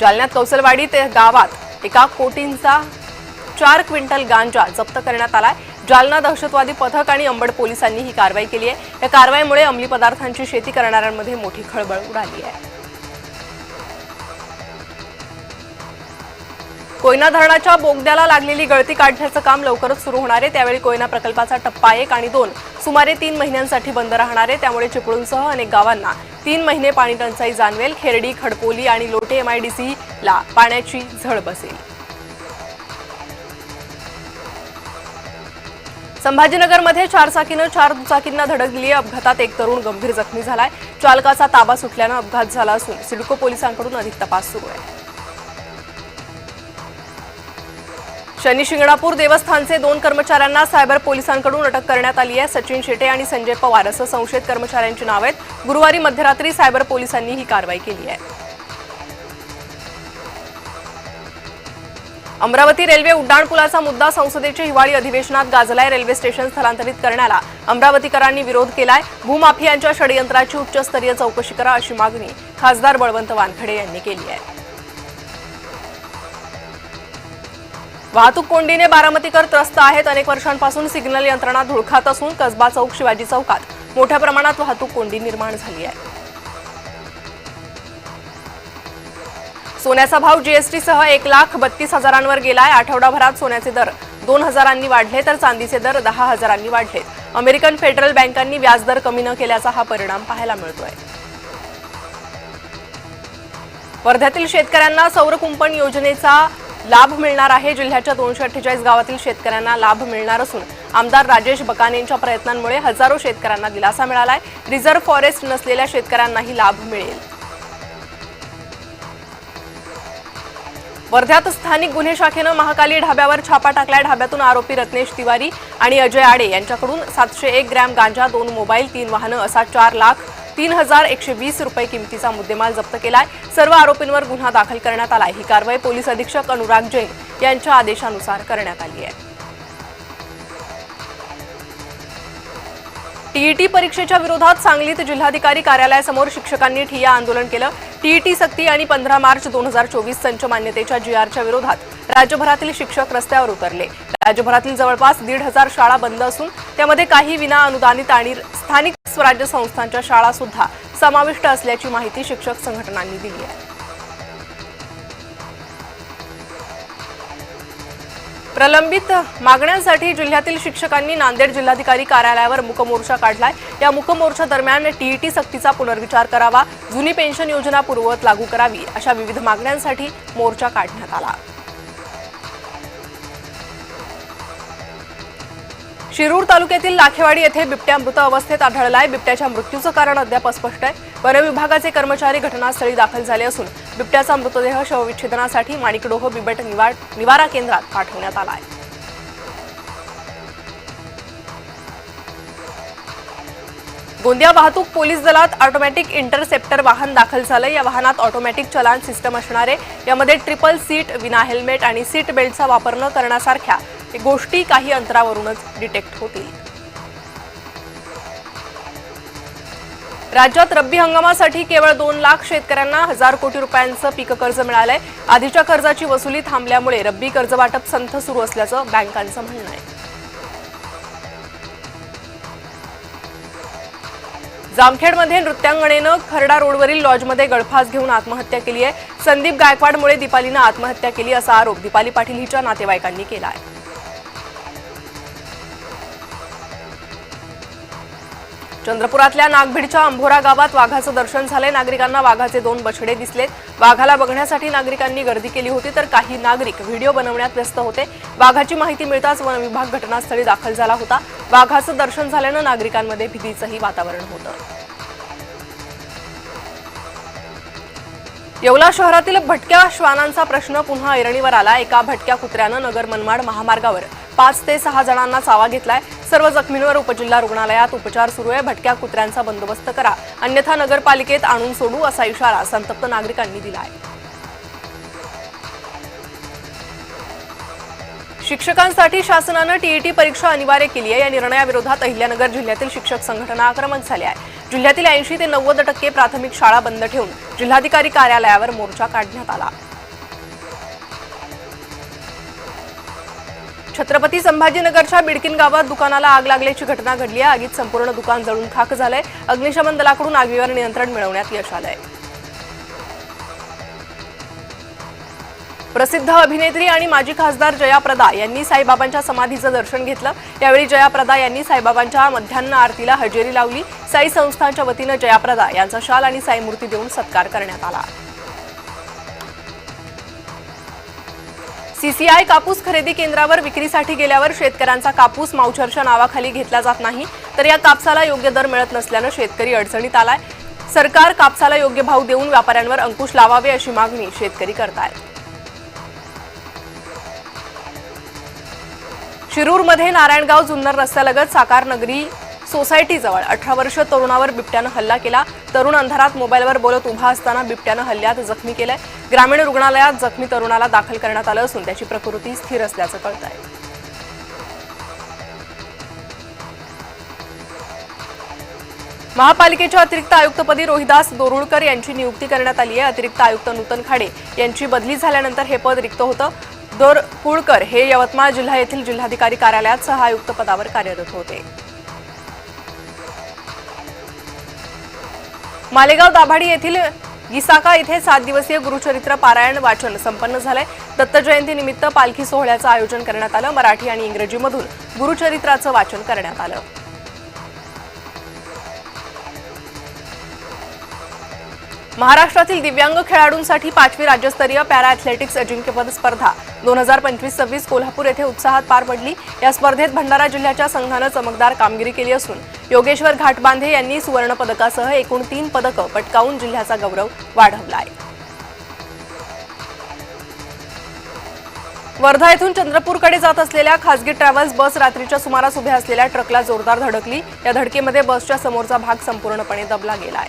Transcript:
जालन्यात कौसलवाडी ते गावात 1 कोटींचा 4 क्विंटल गांजा जप्त करण्यात आलाय। जालना दहशतवादी पथक आणि अंबड पोलिसांनी ही कारवाई केली आहे। या कारवाईमुळे अंमली पदार्थांची शेती करणाऱ्यांमध्ये मोठी खळबळ उडाली आहे। कोयना धरणाच्या बोगद्याला लागलेली गळती काढण्याचं काम लवकरच सुरू होणार आहे। त्यावेळी कोयना प्रकल्पाचा टप्पा 1 आणि 2 सुमारे 3 महिन्यांसाठी बंद राहणार आहे। त्यामुळे चिपळूणसह अनेक गावांना 3 महिने पाणी टंचाई जाणवेल। खेरडी, खडकोली आणि लोटे MIDCला पाण्याची झळ बसेल। संभाजीनगरमध्ये 4 चाकीनं 4 दुचाकींना धडक दिली। अपघातात एक तरुण गंभीर जखमी झालाय। चालकाचा ताबा सुटल्यानं अपघात झाला असून सिडको पोलिसांकडून अधिक तपास सुरू आहे। शनी शिंगणापूर देवस्थानचे 2 कर्मचाऱ्यांना सायबर पोलिसांकडून अटक करण्यात आली आहे। सचिन शेटे आणि संजय पवार असं संशयित कर्मचाऱ्यांची नाव आहेत। गुरुवारी मध्यरात्री सायबर पोलिसांनी ही कारवाई केली आहे। अमरावती रेल्वे उड्डाणपुलाचा मुद्दा संसदेच्या हिवाळी अधिवेशनात गाजलाय। रेल्वे स्टेशन स्थलांतरित करण्याला अमरावतीकरांनी विरोध केलाय। भूमाफियांच्या षडयंत्राची उच्चस्तरीय चौकशी करा अशी मागणी खासदार बळवंत वानखडे यांनी केली आहे। वाहतूक कोंडीने बारामतीकर त्रस्त आहेत। अनेक वर्षांपासून सिग्नल यंत्रणा धुळखात असून कसबा चौक, शिवाजी चौकात मोठ्या प्रमाणात वाहतूक कोंडी निर्माण झाली आहे। सोन्याचा भाव जीएसटीसह 1,32,000 गेलाय। आठवडाभरात सोन्याचे दर 2,000 वाढले तर चांदीचे दर 10,000 वाढले। अमेरिकन फेडरल बँकांनी व्याजदर कमी न केल्याचा हा परिणाम पाहायला मिळतोय। वर्ध्यातील शेतकऱ्यांना सौर कुंपण योजनेचा लाभ मिळणार आहे। जिल्ह्याच्या 248 गावातील शेतकऱ्यांना लाभ मिळणार असून आमदार राजेश बकानेंच्या प्रयत्नांमुळे हजारो शेतकऱ्यांना दिलासा मिळालाय। रिझर्व्ह फॉरेस्ट नसलेल्या शेतकऱ्यांनाही लाभ मिळेल। वर्ध्यात स्थानिक गुन्हे शाखेनं महाकाली ढाब्यावर छापा टाकलाय। ढाब्यातून आरोपी रत्नेश तिवारी आणि अजय आडे यांच्याकडून 701 ग्रॅम गांजा, 2 मोबाईल, 3 वाहनं असा 4,03,120 रुपये किमतीचा मुद्देमाल जप्त केलाय। सर्व आरोपींवर गुन्हा दाखल करण्यात आलाय। ही कारवाई पोलीस अधीक्षक अनुराग जैन यांच्या आदेशानुसार करण्यात आली आहे। टीईटी परीक्षेच्या विरोधात सांगलीत जिल्हाधिकारी कार्यालयासमोर शिक्षकांनी ठिय्या आंदोलन केलं। टीईटी सक्ती आणि 15 मार्च 2024 संच मान्यतेच्या GRच्या विरोधात राज्यभरातील शिक्षक रस्त्यावर उतरले। राज्यभरातील जवळपास 1,500 शाळा बंद असून त्यामध्ये काही विना अनुदानित आणि स्थानिक स्वराज्य संस्थांच्या शाळा सुद्धा समाविष्ट असल्याची माहिती शिक्षक संघटनांनी दिली आहे। प्रलंबित मागण्यांसाठी जिल्ह्यातील शिक्षकांनी नांदेड जिल्हाधिकारी कार्यालयावर मूक मोर्चा काढलाय। या मूक मोर्चा दरम्यान टीईटी सक्तीचा पुनर्विचार करावा, जुनी पेन्शन योजना पूर्ववत लागू करावी अशा विविध मागण्यांसाठी मोर्चा काढण्यात आला। शिरूर तालुक्यातील लाखेवाडी येथे बिबट्या मृत अवस्थेत आढळलाय। बिबट्याच्या मृत्यूचं कारण अद्याप अस्पष्ट आहे। वन विभागाचे कर्मचारी घटनास्थळी दाखल झाले असून बिबट्याचा मृतदेह शवविच्छेदनासाठी माणिकडोह बिबट निवारा केंद्रात पाठवण्यात आला आहे। गोंदिया वाहतूक पोलीस दलात ऑटोमॅटिक इंटरसेप्टर वाहन दाखल झालंय। या वाहनात ऑटोमॅटिक चलान सिस्टम असणार आहे। यामध्ये ट्रिपल सीट, विना हेल्मेट आणि सीट बेल्टचा वापर न करण्यासारख्या गोष्टी काही अंतरावरूनच डिटेक्ट होतील। राज्यात रब्बी हंगामासाठी केवळ 2 लाख शेतकऱ्यांना 1,000 कोटी रुपयांचं पीक कर्ज मिळालंय। आधीच्या कर्जाची वसुली थांबल्यामुळे रब्बी कर्जवाटप संथ सुरू असल्याचं बँकांचं म्हणणं आहे। जामखेडमध्ये नृत्यांगनेनं खर्डा रोडवरील लॉजमध्ये गळफास घेऊन आत्महत्या केली आहे। संदीप गायकवाडमुळे दीपालीनं आत्महत्या केली असा आरोप दीपाली पाटील हिच्या नातेवाईकांनी केला आहे। चंद्रपुरातल्या नागभीडच्या अंभोरा गावात वाघाचं दर्शन झालंय। नागरिकांना वाघाचे 2 बछडे दिसलेत। वाघाला बघण्यासाठी नागरिकांनी गर्दी केली होती तर काही नागरिक व्हिडिओ बनवण्यात व्यस्त होते। वाघाची माहिती मिळताच वन विभाग घटनास्थळी दाखल झाला होता। वाघाचं दर्शन झाल्यानं नागरिकांमध्ये भीतीचंही वातावरण होतं। येवला शहरातील भटक्या श्वानांचा प्रश्न पुन्हा ऐरणीवर आला। एका भटक्या कुत्र्यानं नगर मनमाड महामार्गावर 5 ते 6 जणांना चावा घेतलाय। सर्व जखमींवर उपजिल्हा रुग्णालयात उपचार सुरू आहे। भटक्या कुत्र्यांचा बंदोबस्त करा, अन्यथा नगरपालिकेत आणून सोडू असा इशारा संतप्त नागरिकांनी दिला आहे। शिक्षकांसाठी शासनाने टीईटी परीक्षा अनिवार्य केली आहे। या निर्णयाविरोधात अहिल्यानगर जिल्ह्यातील शिक्षक संघटना आक्रमक झाली आहे। जिल्ह्यातील 80 ते 90% प्राथमिक शाळा बंद ठेवून जिल्हाधिकारी कार्यालयावर मोर्चा काढण्यात आला। छत्रपती संभाजीनगरच्या बिडकीन गावात दुकानाला आग लागल्याची घटना घडली आहे। आगीत संपूर्ण दुकान जळून खाक झालंय। अग्निशमन दलाकडून आगीवर नियंत्रण मिळवण्यात यश आलंय। प्रसिद्ध अभिनेत्री आणि माजी खासदार जया प्रदा यांनी साईबाबांच्या समाधीचं दर्शन घेतलं। यावेळी जया प्रदा यांनी साईबाबांच्या मध्यान्ह आरतीला हजेरी लावली। साई संस्थानच्या वतीनं जया प्रदा यांचा शाल आणि साई मूर्ती देऊन सत्कार करण्यात आला। सीसीआय कापूस खरेदी केंद्रावर विक्रीसाठी गेल्यावर शेतकऱ्यांचा कापूस माउचरच्या नावाखाली घेतला जात नाही, तर या कापसाला योग्य दर मिळत नसल्यानं शेतकरी अडचणीत आलाय। सरकार कापसाला योग्य भाव देऊन व्यापाऱ्यांवर अंकुश लावावे अशी मागणी शेतकरी करतायत। शिरूरमध्ये नारायणगाव जुन्नर रस्त्यालगत साकार नगरी सोसायटीजवळ 18 वर्षीय तरुणावर बिबट्यानं हल्ला केला। तरुण अंधारात मोबाईलवर बोलत उभा असताना बिबट्यानं हल्ल्यात जखमी केलंय। ग्रामीण रुग्णालयात जखमी तरुणाला दाखल करण्यात आलं असून त्याची प्रकृती स्थिर असल्याचं कळतंय। महापालिकेच्या अतिरिक्त आयुक्तपदी रोहिदास दोरुळकर यांची नियुक्ती करण्यात आली आहे। अतिरिक्त आयुक्त नूतन खाडे यांची बदली झाल्यानंतर हे पद रिक्त होतं। दोरुळकर हे यवतमाळ जिल्हा येथील जिल्हाधिकारी कार्यालयात सह-आयुक्त पदावर कार्यरत होते। मालेगाव दाभाडी येथील गिसाका इथे 7 दिवसीय गुरुचरित्र पारायण वाचन संपन्न झालंय। दत्त जयंतीनिमित्त पालखी सोहळ्याचं आयोजन करण्यात आलं। मराठी आणि इंग्रजीमधून गुरुचरित्राचं वाचन करण्यात आलं। महाराष्ट्रातील दिव्यांग खेळाडूंसाठी 5वी राज्यस्तरीय पॅरा ॲथलेटिक्स अजिंक्यपद स्पर्धा 2025-26 कोल्हापूर येथे उत्साहात पार पडली। या स्पर्धेत भंडारा जिल्ह्याच्या संघानं चमकदार कामगिरी केली असून योगेश्वर घाटबांधे यांनी सुवर्ण पदकासह एकूण 3 पदकं पटकावून जिल्ह्याचा गौरव वाढवलाय। वर्धा येथून चंद्रपूरकडे जात असलेल्या खासगी ट्रॅव्हल्स बस रात्रीच्या सुमारास उभ्या असलेल्या ट्रकला जोरदार धडकली। या धडकेमध्ये बसच्या समोरचा भाग संपूर्णपणे दबला गेलाय।